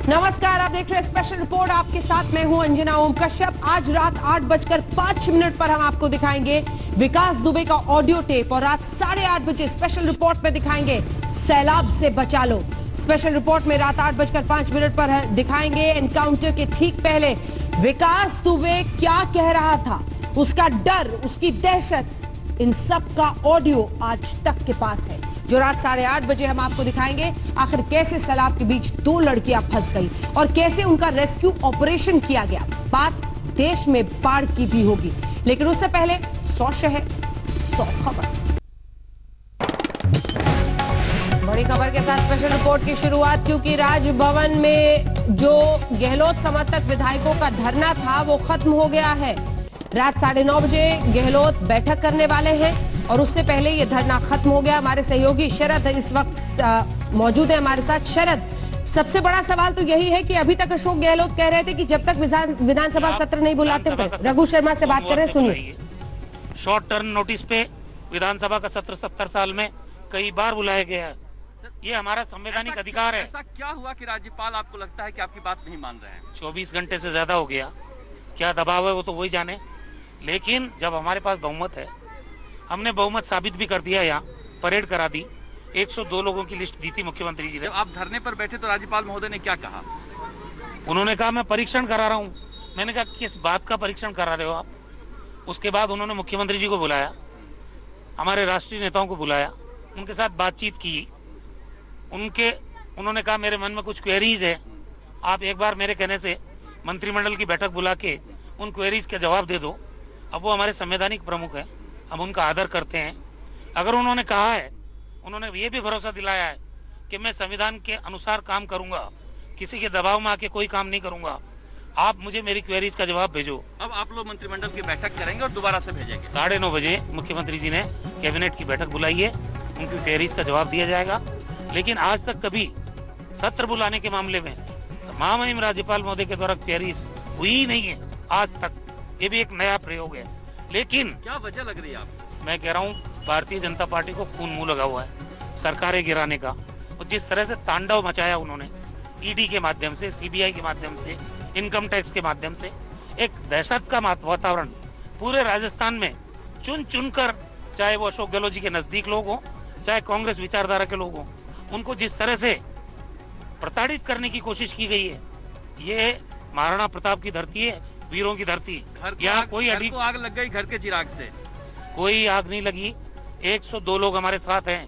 नमस्कार, आप देख रहे हैं स्पेशल रिपोर्ट। आपके साथ मैं हूं अंजना ओम कश्यप। आज रात 8:05 पर हम आपको दिखाएंगे विकास दुबे का ऑडियो टेप और रात 8:30 बजे स्पेशल रिपोर्ट में दिखाएंगे सैलाब से बचा लो। स्पेशल रिपोर्ट में रात 8:05 पर दिखाएंगे एनकाउंटर के ठीक पहले विकास दुबे क्या कह रहा था, उसका डर, उसकी दहशत, इन सब का ऑडियो आज तक के पास है, जो रात 8:30 बजे हम आपको दिखाएंगे। आखिर कैसे सैलाब के बीच 2 लड़कियां फंस गई और कैसे उनका रेस्क्यू ऑपरेशन किया गया। बात देश में बाढ़ की भी होगी, लेकिन उससे पहले 100 शहर 100 खबर। बड़ी खबर के साथ स्पेशल रिपोर्ट की शुरुआत, क्योंकि राजभवन में जो गहलोत समर्थक विधायकों का धरना था वो खत्म हो गया है। रात 9:30 बजे गहलोत बैठक करने वाले हैं और उससे पहले ये धरना खत्म हो गया। हमारे सहयोगी शरद इस वक्त मौजूद है हमारे साथ। शरद, सबसे बड़ा सवाल तो यही है कि अभी तक अशोक गहलोत कह रहे थे कि जब तक विधानसभा सत्र नहीं बुलाते। रघु शर्मा से बात कर रहे हैं, सुनिए। शॉर्ट टर्म नोटिस पे विधानसभा का सत्र 70 साल में कई बार बुलाया गया है। ये हमारा संवैधानिक अधिकार है। ऐसा क्या हुआ कि राज्यपाल आपको लगता है कि आपकी बात नहीं मान रहे हैं? 24 घंटे से ज्यादा हो गया, क्या दबाव है वो तो वही जाने। लेकिन जब हमारे पास बहुमत है, हमने बहुमत साबित भी कर दिया, यहाँ परेड करा दी, 102 लोगों की लिस्ट दी थी मुख्यमंत्री जी ने। जब आप धरने पर बैठे तो राज्यपाल महोदय ने क्या कहा? उन्होंने कहा मैं परीक्षण करा रहा हूँ। मैंने कहा किस बात का परीक्षण करा रहे हो आप? उसके बाद उन्होंने मुख्यमंत्री जी को बुलाया, हमारे राष्ट्रीय नेताओं को बुलाया, उनके साथ बातचीत की। उन्होंने कहा मेरे मन में कुछ क्वेरीज है, आप एक बार मेरे कहने से मंत्रिमंडल की बैठक बुला के उन क्वेरीज के जवाब दे दो। अब वो हमारे संवैधानिक प्रमुख हैं, हम उनका आदर करते हैं। अगर उन्होंने कहा है, उन्होंने ये भी भरोसा दिलाया है कि मैं संविधान के अनुसार काम करूंगा, किसी के दबाव में आके कोई काम नहीं करूंगा, आप मुझे मेरी क्वेरीज का जवाब भेजो। अब आप लोग मंत्रिमंडल की बैठक करेंगे और दोबारा से भेजेंगे? 9:30 बजे मुख्यमंत्री जी ने कैबिनेट की बैठक बुलाई है, उनकी क्वेरीज का जवाब दिया जाएगा। लेकिन आज तक कभी सत्र बुलाने के मामले में महामहिम राज्यपाल महोदय के द्वारा क्वेरीज हुई नहीं है आज तक। ये भी एक नया प्रयोग है। लेकिन क्या वजह लग रही है आपको? मैं कह रहा हूँ भारतीय जनता पार्टी को खून मुंह लगा हुआ है सरकारें गिराने का। और जिस तरह से तांडव मचाया उन्होंने ईडी के माध्यम से, सीबीआई के माध्यम से, इनकम टैक्स के माध्यम से, एक दहशत का वातावरण पूरे राजस्थान में चुन चुन कर, चाहे वो अशोक गहलोत जी के नजदीक लोग हों, चाहे कांग्रेस विचारधारा के लोग हों, उनको जिस तरह से प्रताड़ित करने की कोशिश की गई है। ये महाराणा प्रताप की धरती है, वीरों की धरती। यहाँ कोई घर को आग लग गई, घर के चिराग से कोई आग नहीं लगी। 102 लोग हमारे साथ हैं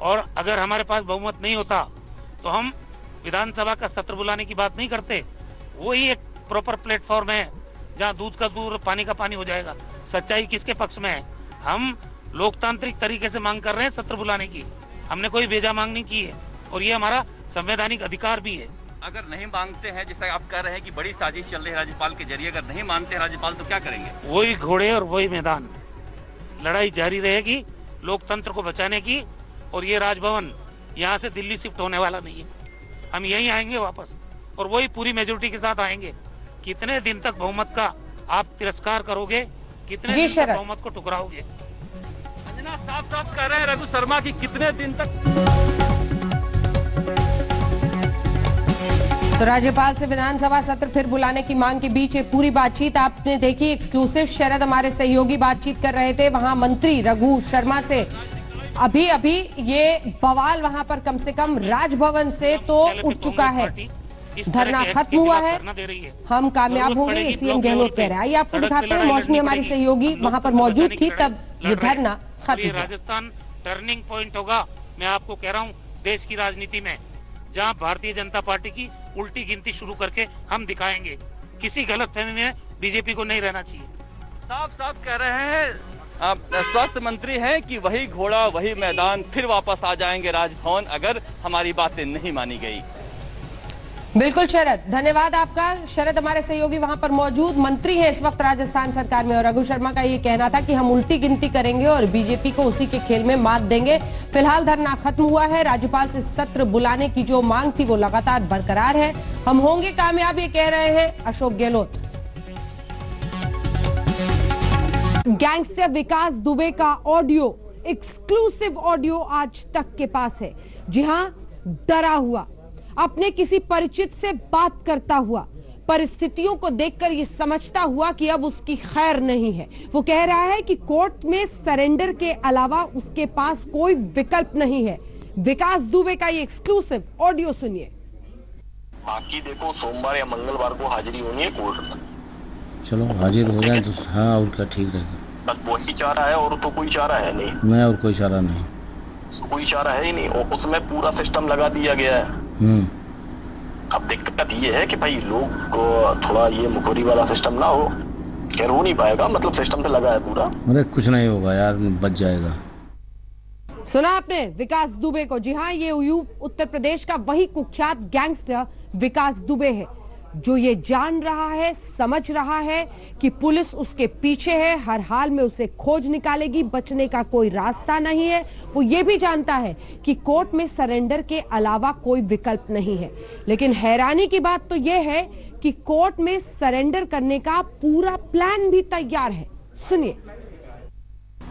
और अगर हमारे पास बहुमत नहीं होता तो हम विधानसभा का सत्र बुलाने की बात नहीं करते। वही एक प्रॉपर प्लेटफॉर्म है जहाँ दूध का दूध, पानी का पानी हो जाएगा। सच्चाई किसके पक्ष में है? हम लोकतांत्रिक तरीके से मांग कर रहे हैं सत्र बुलाने की, हमने कोई बेजा मांग नहीं की है और ये हमारा संवैधानिक अधिकार भी है। अगर नहीं मांगते हैं, जैसा आप कह रहे हैं कि बड़ी साजिश चल रही है राज्यपाल के जरिए, अगर नहीं मानते हैं राज्यपाल तो क्या करेंगे? वही घोड़े और वही मैदान, लड़ाई जारी रहेगी लोकतंत्र को बचाने की। और ये राजभवन यहाँ से दिल्ली शिफ्ट होने वाला नहीं है, हम यहीं आएंगे वापस और वही पूरी मेजोरिटी के साथ आएंगे। कितने दिन तक बहुमत का आप तिरस्कार करोगे, कितने दिन तक बहुमत को टुकराओगे? अंजना साफ साफ कह रहे हैं रघु शर्मा की कितने दिन तक। तो राज्यपाल से विधानसभा सत्र फिर बुलाने की मांग के बीच ये पूरी बातचीत आपने देखी। एक्सक्लूसिव शरद हमारे सहयोगी बातचीत कर रहे थे वहां मंत्री रघु शर्मा से। अभी ये बवाल वहां पर कम से कम राजभवन से तो उठ चुका है। धरना खत्म हुआ है, हम कामयाब होंगे, ये सीएम गहलोत कह रहे हैं। आइए आपको दिखाते हैं, मौसमी हमारी सहयोगी वहां पर मौजूद थी तब ये धरना खत्म हुआ। राजस्थान टर्निंग पॉइंट होगा, मैं आपको कह रहा हूँ, देश की राजनीति में, जहाँ भारतीय जनता पार्टी की उल्टी गिनती शुरू करके हम दिखाएंगे। किसी गलतफहमी में बीजेपी को नहीं रहना चाहिए। साफ साफ कह रहे हैं स्वास्थ्य मंत्री हैं कि वही घोड़ा वही मैदान, फिर वापस आ जाएंगे राजभवन अगर हमारी बातें नहीं मानी गई। बिल्कुल शरद, धन्यवाद आपका। शरद हमारे सहयोगी वहां पर मौजूद मंत्री हैं इस वक्त राजस्थान सरकार में और रघु शर्मा का ये कहना था कि हम उल्टी गिनती करेंगे और बीजेपी को उसी के खेल में मात देंगे। फिलहाल धरना खत्म हुआ है। राज्यपाल से सत्र बुलाने की जो मांग थी वो लगातार बरकरार है। हम होंगे कामयाब, ये कह रहे हैं अशोक गहलोत। गैंगस्टर विकास दुबे का ऑडियो, एक्सक्लूसिव ऑडियो आज तक के पास है। जी हां, डरा हुआ अपने किसी परिचित से बात करता हुआ। परिस्थितियों को देखकर यह समझता हुआ कि अब उसकी खैर नहीं है। वो कह रहा है कि कोर्ट में सरेंडर के अलावा उसके पास कोई विकल्प नहीं है। विकास दुबे का ये एक्सक्लूसिव ऑडियो सुनिए। बाकी देखो, सोमवार या मंगलवार को हाजिरी होनी है कोर्ट में। चलो हाजिर हो जाए तो हाँ, और क्या, ठीक रहेगा। बस वही चारा है, और तो कोई चारा है नहीं। मैं और कोई चारा नहीं, कोई चारा है ही नहीं। और उसमें पूरा सिस्टम लगा दिया गया है। अब दिक्कत ये है कि भाई लोग को थोड़ा ये मुखोरी वाला सिस्टम ना हो, खैर हो नहीं पाएगा, मतलब सिस्टम तो लगा है पूरा। अरे कुछ नहीं होगा यार, बच जाएगा। सुना आपने विकास दुबे को? जी हाँ, ये उत्तर प्रदेश का वही कुख्यात गैंगस्टर विकास दुबे है, जो ये जान रहा है, समझ रहा है कि पुलिस उसके पीछे है, हर हाल में उसे खोज निकालेगी, बचने का कोई रास्ता नहीं है। वो ये भी जानता है कि कोर्ट में सरेंडर के अलावा कोई विकल्प नहीं है। लेकिन हैरानी की बात तो यह है कि कोर्ट में सरेंडर करने का पूरा प्लान भी तैयार है। सुनिए।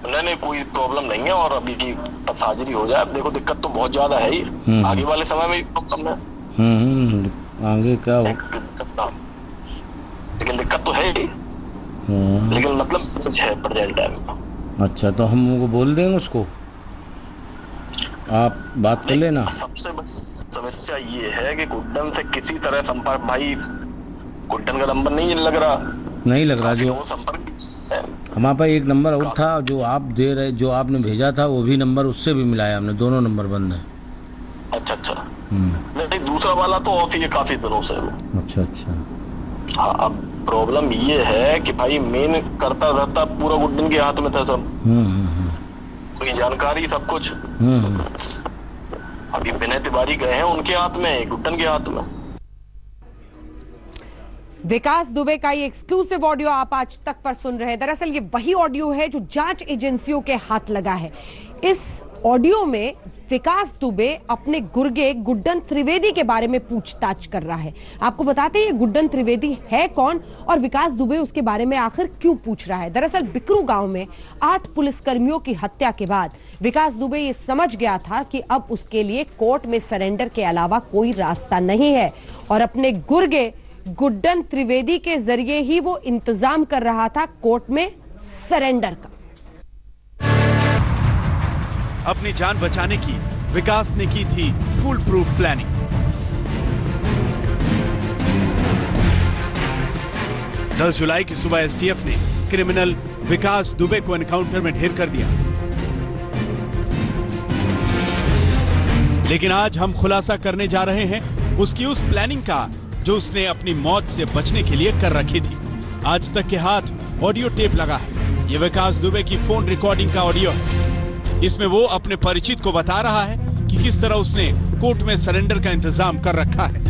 नहीं, कोई प्रॉब्लम नहीं है, और अभी की बस हाजिरी हो जाए। अब देखो, दिक्कत तो बहुत ज्यादा है ही, आगे वाले समय में प्रॉब्लम है। आगे क्या हो, लेकिन दिक्कत तो है ही। लेकिन मतलब कुछ है प्रेजेंट टाइम। अच्छा, तो हम उनको बोल देंगे, उसको आप बात कर लेना। सबसे बड़ी समस्या ये है कि गुड्डन से किसी तरह संपर्क, भाई गुड्डन का नंबर नहीं लग रहा, जो संपर्क है। हमारे पास एक नंबर और था जो आप दे रहे, जो आपने भेजा था, वो भी नंबर उससे भी मिलाया हमने, दोनों नंबर बंद है। अच्छा। नहीं, दूसरा वाला तो ऑफ ही है काफी दिनों से वो। अच्छा। हाँ, अब प्रॉब्लम ये है कि भाई मेन करता धरता पूरा गुड्डन के हाथ में था सब। कोई जानकारी, सब कुछ। अभी विनय तिवारी गए हैं, उनके हाथ में, गुड्डन के हाथ में। विकास दुबे का ये एक्सक्लूसिव ऑडियो आप आज तक पर सुन रहे हैं। दरअसल ये वही ऑडियो है जो जांच एजेंसियों के हाथ लगा है। इस ऑडियो में विकास दुबे अपने गुर्गे गुड्डन त्रिवेदी के बारे में पूछताछ कर रहा है। आपको बताते हैं ये गुड्डन त्रिवेदी है कौन और विकास दुबे उसके बारे में आखिर क्यों पूछ रहा है। दरअसल बिकरू गांव में 8 पुलिसकर्मियों की हत्या के बाद विकास दुबे ये समझ गया था कि अब उसके लिए कोर्ट में सरेंडर के अलावा कोई रास्ता नहीं है, और अपने गुर्गे गुड्डन त्रिवेदी के जरिए ही वो इंतजाम कर रहा था कोर्ट में सरेंडर का। अपनी जान बचाने की विकास ने की थी फुल प्रूफ प्लानिंग। दस जुलाई की सुबह एसटीएफ ने क्रिमिनल विकास दुबे को एनकाउंटर में ढेर कर दिया। लेकिन आज हम खुलासा करने जा रहे हैं उसकी उस प्लानिंग का जो उसने अपनी मौत से बचने के लिए कर रखी थी। आज तक के हाथ ऑडियो टेप लगा है। ये विकास दुबे की फोन रिकॉर्डिंग का ऑडियो है। इसमें वो अपने परिचित को बता रहा है कि किस तरह उसने कोर्ट में सरेंडर का इंतजाम कर रखा है।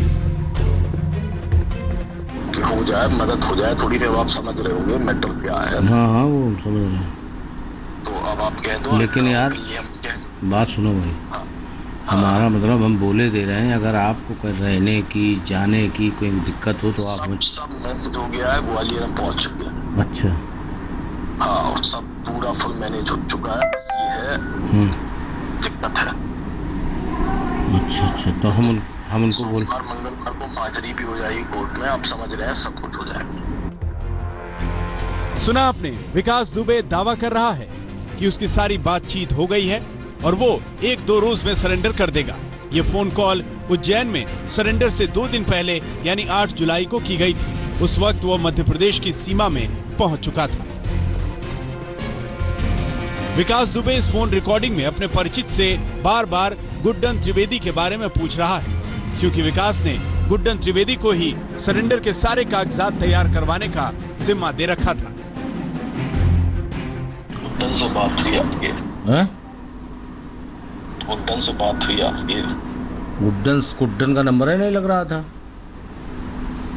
हो जाए, मदद हो जाए थोड़ी देर, आप समझ रहे होंगे मैटर क्या है। हाँ, वो समझ रहे हैं। तो अब आप कह दो। लेकिन यार बात सुनो भाई, हमारा मतलब हम बोले दे रहे हैं, अगर आपको कोई रहने की, जाने की कोई दिक्कत हो तो आप सब मैनेज हो गया है, ग्वालियर में पहुंच चुके हैं। अच्छा। हाँ, और सब पूरा फुल मैनेज हो चुका है। बस ये है दिक्कत है। अच्छा, तो हम उनको बोल, मंगलवार को हाजिरी भी हो जाएगी कोर्ट में, आप समझ रहे हैं, सब कुछ हो जाएगा। सुना आपने, विकास दुबे दावा कर रहा है कि उसकी सारी बातचीत हो गई है और वो 1-2 रोज में सरेंडर कर देगा। ये फोन कॉल उज्जैन में सरेंडर से 2 दिन पहले यानी 8 जुलाई को की गई थी। उस वक्त वो मध्य प्रदेश की सीमा में पहुंच चुका था। विकास दुबे इस फोन रिकॉर्डिंग में अपने परिचित से बार बार गुड्डन त्रिवेदी के बारे में पूछ रहा है, क्योंकि विकास ने गुड्डन त्रिवेदी को ही सरेंडर के सारे कागजात तैयार करवाने का जिम्मा दे रखा था। गुड्डन से बात हुई आपकी? गुड्डन से बात हुई आपकी? गुड्डन का नंबर ही नहीं लग रहा था।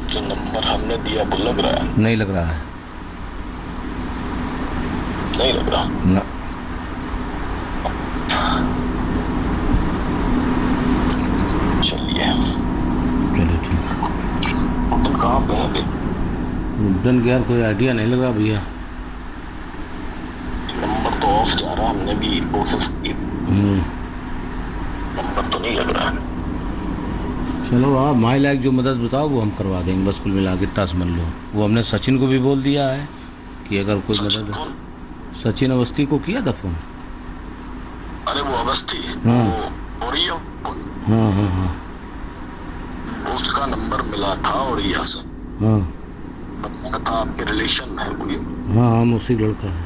जो नंबर हमने दिया वो लग रहा है? नहीं लग रहा है। नहीं लग रहा ना। चलिए ठीक। गुड्डन कहाँ पे है? गुड्डन का यार कोई आइडिया नहीं लग रहा भैया। नंबर तो ऑफ जा रहा, हमने भी कोशिश की, नंबर तो नहीं लग रहा है। चलो आप माई लायक जो मदद बताओ वो हम करवा देंगे, बस कुल मिला के इतना समझ लो। वो हमने सचिन को भी बोल दिया है कि अगर कोई मदद, सचिन अवस्थी को किया था फोन। अरे वो अवस्थी, हाँ। वो ओरिया, हाँ हाँ हाँ उसका नंबर मिला था ओरिया से। हाँ पता आपके रिलेशन में है कोई? हाँ हम उसी लड़का है।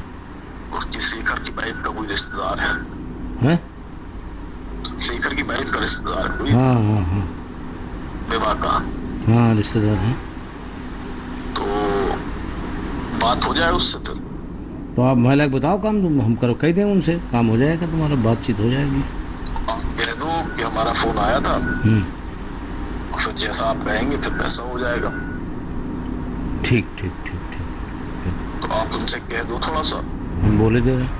उसकी शेखर की वाइफ का कोई रिश्तेदार है? हैं? शेखर की वाइफ का रिश्तेदार कोई? हाँ हाँ हाँ विवाह का? हाँ रिश्तेदार हैं। तो बात हो जाए उससे फिर? तो आप माई लायक बताओ काम, तुम हम करो कह दें उनसे, काम हो जाएगा, तुम्हारा बातचीत हो जाएगी। आप कह दो कि हमारा फोन आया था, फिर जैसा आप कहेंगे फिर पैसा हो जाएगा। ठीक ठीक ठीक ठीक। तो आप उनसे कह दो थोड़ा सा। हम बोले दे रहे हैं।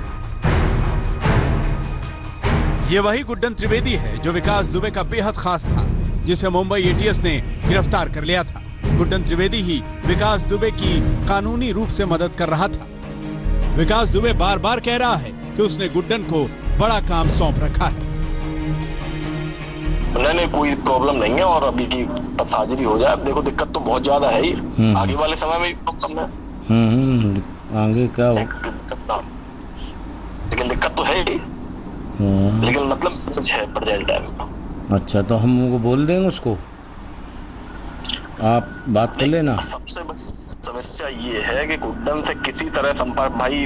ये वही गुड्डन त्रिवेदी है जो विकास दुबे का बेहद खास था, जिसे मुंबई एटीएस ने गिरफ्तार कर लिया था। गुड्डन त्रिवेदी ही विकास दुबे की कानूनी रूप से मदद कर रहा था। विकास दुबे बार बार कह रहा है कि उसने गुड्डन को बड़ा काम सौंप रखा है। नहीं कोई प्रॉब्लम नहीं है, और अभी की बस हाजिरी हो जाए। अब देखो दिक्कत तो बहुत ज्यादा है ही, आगे वाले समय में प्रॉब्लम है। आगे क्या हो? लेकिन दिक्कत तो है ही, लेकिन मतलब कुछ है प्रेजेंट टाइम में। अच्छा तो हम उनको बोल देंगे, उसको आप बात कर लेना। सबसे बड़ी समस्या ये है कि गुड्डन से किसी तरह संपर्क, भाई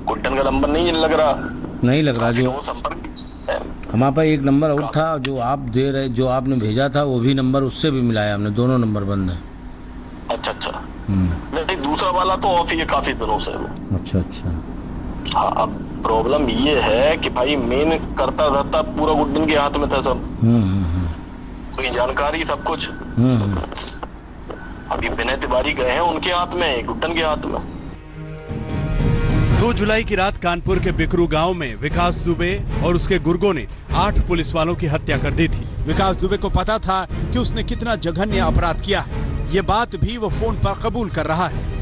गुड्डन का नंबर नहीं लग रहा जो संपर्क है। हमारे पास एक नंबर और था जो आप दे रहे, जो आपने भेजा था वो भी नंबर, उससे भी मिलाया हमने, दोनों नंबर बंद है। अच्छा नहीं दूसरा वाला तो ऑफ ही है काफी दिनों से वो। अच्छा हाँ अब प्रॉब्लम ये है कि भाई मेन करता धरता पूरा गुड्डन के हाथ में था सब। कोई जानकारी सब कुछ। अभी विनय तिवारी गए हैं उनके हाथ में, गुड्डन के हाथ में। 2 जुलाई की रात कानपुर के बिकरू गांव में विकास दुबे और उसके गुर्गों ने 8 पुलिस वालों की हत्या कर दी थी। विकास दुबे को पता था कि उसने कितना जघन्य अपराध किया है, ये बात भी वो फोन पर कबूल कर रहा है।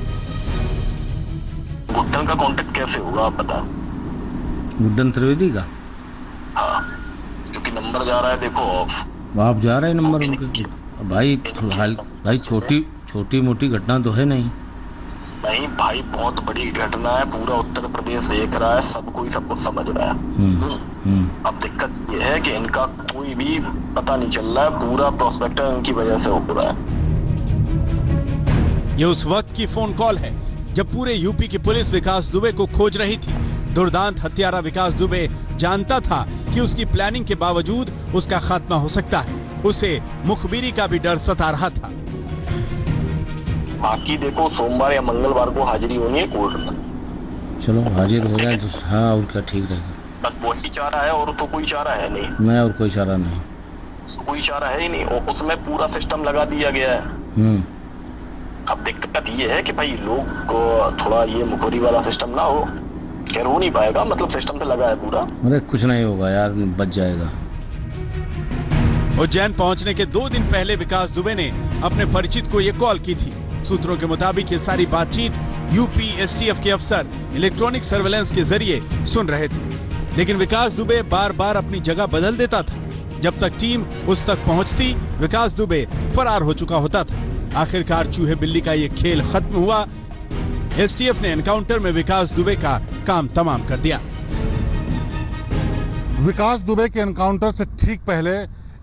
गुड्डन का कांटेक्ट कैसे होगा आप बता? गुड्डन त्रिवेदी का? हाँ क्योंकि नंबर जा रहा है देखो ऑफ। आप जा रहे हैं नंबर उनके? भाई छोटी मोटी घटना तो है नहीं भाई बहुत बड़ी घटना है, पूरा उत्तर प्रदेश देख रहा है, सब कोई सबको समझ रहा है। अब दिक्कत ये है कि इनका कोई भी पता नहीं चल रहा है, पूरा प्रोस्पेक्टर इनकी वजह से हो रहा है। ये उस वक्त की फोन कॉल है जब पूरे यूपी की पुलिस विकास दुबे को खोज रही थी। दुर्दांत हत्यारा विकास दुबे जानता था कि उसकी प्लानिंग के बावजूद उसका खात्मा हो सकता है। उसे मुखबिरी का भी डर सता रहा था। बाकी देखो सोमवार या मंगलवार को हाजिरी होनी है कोर्ट में। चलो हाजिर हो जाए तो हाँ, और क्या ठीक रहेगा। बस वही चारा है, और तो कोई चारा है नहीं। मैं और कोई चारा नहीं, कोई चारा है ही नहीं, और उसमें पूरा सिस्टम लगा दिया गया है। अब दिक्कत ये है कि भाई लोग को थोड़ा ये मुखोरी वाला सिस्टम ना हो, खैर हो नहीं पाएगा, मतलब सिस्टम तो लगा है पूरा। अरे कुछ नहीं होगा यार, बच जाएगा। उज्जैन पहुंचने के 2 दिन पहले विकास दुबे ने अपने परिचित को ये कॉल की थी। सूत्रों के मुताबिक ये सारी बातचीत यूपी एसटीएफ के अफसर इलेक्ट्रॉनिक सर्वेलेंस के जरिए सुन रहे थे, लेकिन विकास दुबे बार बार अपनी जगह बदल देता था। जब तक टीम उस तक पहुंचती, विकास दुबे फरार हो चुका होता था। आखिरकार चूहे बिल्ली का ये खेल खत्म हुआ। एसटीएफ ने एनकाउंटर में विकास दुबे का काम तमाम कर दिया। विकास दुबे के एनकाउंटर से ठीक पहले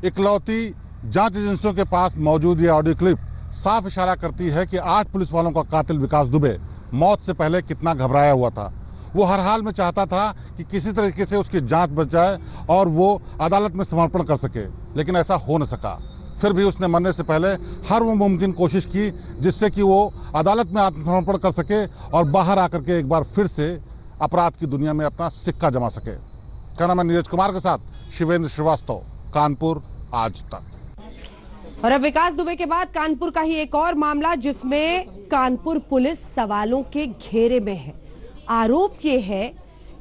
इकलौती जांच एजेंसियों के पास मौजूद ये ऑडियो क्लिप साफ इशारा करती है कि 8 पुलिस वालों का कातिल विकास दुबे मौत से पहले कितना घबराया हुआ था। वो हर हाल में चाहता था कि किसी तरीके से उसकी जांच बच जाए और वो अदालत में समर्पण कर सके, लेकिन ऐसा हो न सका। फिर भी उसने मरने से पहले हर वो मुमकिन कोशिश की जिससे कि वो अदालत में आत्मसमर्पण कर सके और बाहर आकर के एक बार फिर से अपराध की दुनिया में अपना सिक्का जमा सके। कैमरामैन नीरज कुमार के साथ शिवेंद्र श्रीवास्तव, कानपुर आज तक। और अब विकास दुबे के बाद कानपुर का ही एक और मामला जिसमें कानपुर पुलिस सवालों के घेरे में है। आरोप ये है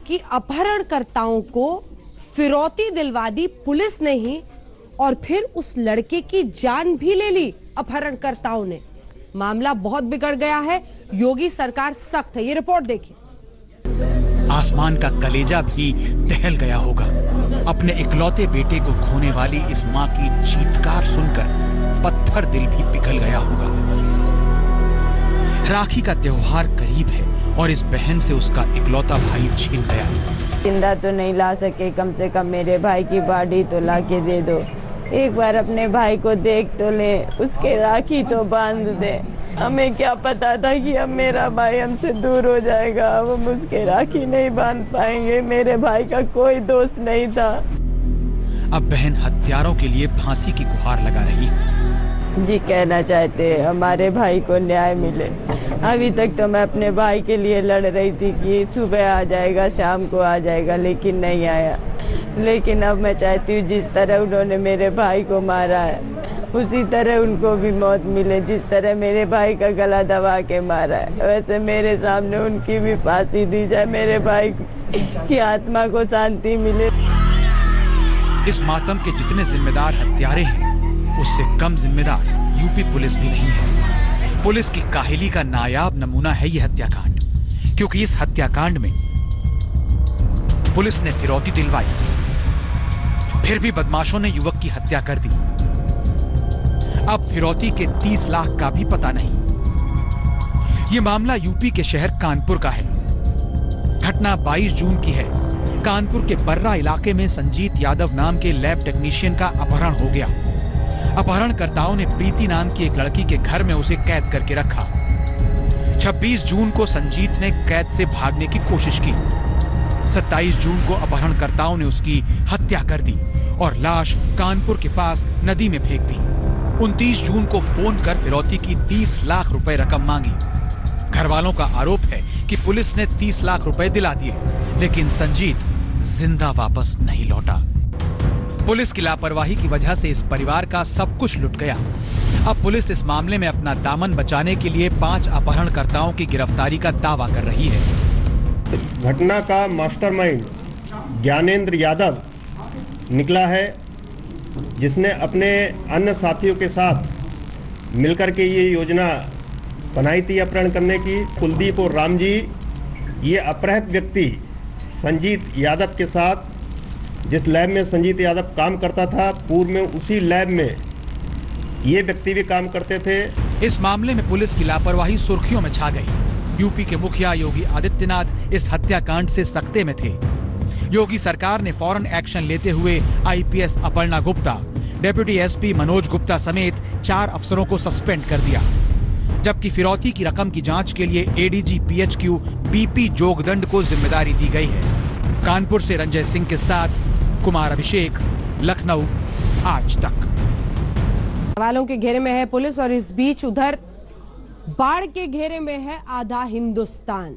कि अपहरणकर्ताओं को फिरौती दिलवा दी पुलिस ने ही, और फिर उस लड़के की जान भी ले ली अपहरणकर्ताओं ने। मामला बहुत बिगड़ गया है, योगी सरकार सख्त है। ये रिपोर्ट देखिए। आसमान का कलेजा भी दहल गया होगा। अपने इकलौते बेटे को खोने वाली इस मां की चीत्कार सुनकर पत्थर दिल भी पिघल गया होगा। राखी का त्योहार करीब है और इस बहन से उसका इकलौता भाई छीन गया। जिंदा तो नहीं ला सके, कम से कम मेरे भाई की बॉडी तो ला के दे दो। एक बार अपने भाई को देख तो ले, उसके राखी तो बांध दे। हमें क्या पता था कि अब मेरा भाई हमसे दूर हो जाएगा, अब हम उसके राखी नहीं बांध पाएंगे। मेरे भाई का कोई दोस्त नहीं था। अब बहन हत्यारों के लिए फांसी की गुहार लगा रही है। जी कहना चाहते हैं हमारे भाई को न्याय मिले। अभी तक तो मैं अपने भाई के लिए लड़ रही थी कि सुबह आ जाएगा, शाम को आ जाएगा, लेकिन नहीं आया। लेकिन अब मैं चाहती हूँ जिस तरह उन्होंने मेरे भाई को मारा है उसी तरह उनको भी मौत मिले। जिस तरह मेरे भाई का गला दबा के मारा है वैसे मेरे सामने उनकी भी फांसी दी जाए, मेरे भाई की आत्मा को शांति मिले। इस मातम के जितने जिम्मेदार हत्यारे हैं उससे कम जिम्मेदार यूपी पुलिस भी नहीं है। पुलिस की काहिली का नायाब नमूना है यह हत्याकांड, क्योंकि इस हत्याकांड में पुलिस ने फिरौती दिलवाई, फिर भी बदमाशों ने युवक की हत्या कर दी। अब फिरौती के 30 लाख का भी पता नहीं। यह मामला यूपी के शहर कानपुर का है। घटना 22 जून की है। कानपुर के बर्रा इलाके में संजीत यादव नाम के लैब टेक्नीशियन का अपहरण हो गया। अपहरणकर्ताओं ने प्रीति नाम की एक लड़की के घर में उसे कैद करके रखा। 26 जून को संजीत ने कैद से भागने की कोशिश की। 27 जून को अपहरणकर्ताओं ने उसकी हत्या कर दी और लाश कानपुर के पास नदी में फेंक दी। 29 जून को फोन कर फिरौती की 30 लाख रुपए रकम मांगी। घर वालों का आरोप है कि पुलिस ने 30 लाख रुपए दिला दिए, लेकिन संजीत जिंदा वापस नहीं लौटा। पुलिस की लापरवाही की वजह से इस परिवार का सब कुछ लुट गया। अब पुलिस इस मामले में अपना दामन बचाने के लिए 5 अपहरणकर्ताओं की गिरफ्तारी का दावा कर रही है। घटना का मास्टरमाइंड ज्ञानेंद्र यादव निकला है, जिसने अपने अन्य साथियों के साथ मिलकर के ये योजना बनाई थी अपहरण करने की। कुलदीप और रामजी, ये अपहृत व्यक्ति संजीत यादव के साथ, जिस लैब में संजीत यादव काम करता था, पूर्व में उसी लैब में ये व्यक्ति भी काम करते थे। इस मामले में पुलिस की लापरवाही सुर्खियों में छा गई। यूपी के मुखिया योगी आदित्यनाथ इस हत्याकांड से सकते में थे। योगी सरकार ने फौरन एक्शन लेते हुए IPS Aparna Gupta, deputy SP Manoj Gupta समेत 4 अफसरों को सस्पेंड कर दिया, जबकि फिरौती की रकम की जांच के लिए एडीजी पीएचक्यू बीपी जोगदंड को जिम्मेदारी दी गई है। कानपुर से रंजय सिंह के साथ कुमार अभिषेक, लखनऊ, आज तक। सवालों के घेरे में है पुलिस और इस बीच उधर बाढ़ के घेरे में है आधा हिंदुस्तान।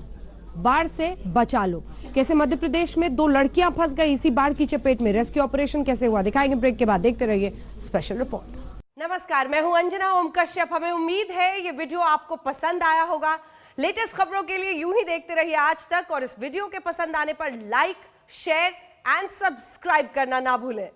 बाढ़ से बचा लो, कैसे मध्य प्रदेश में 2 लड़कियां फंस गई इसी बाढ़ की चपेट में। रेस्क्यू ऑपरेशन कैसे हुआ दिखाएंगे ब्रेक के बाद। देखते रहिए स्पेशल रिपोर्ट। नमस्कार, मैं हूं अंजना ओम कश्यप। हमें उम्मीद है ये वीडियो आपको पसंद आया होगा। लेटेस्ट खबरों के लिए यूं ही देखते रहिए आज तक, और इस वीडियो के पसंद आने पर लाइक, शेयर एंड सब्सक्राइब करना ना भूलें।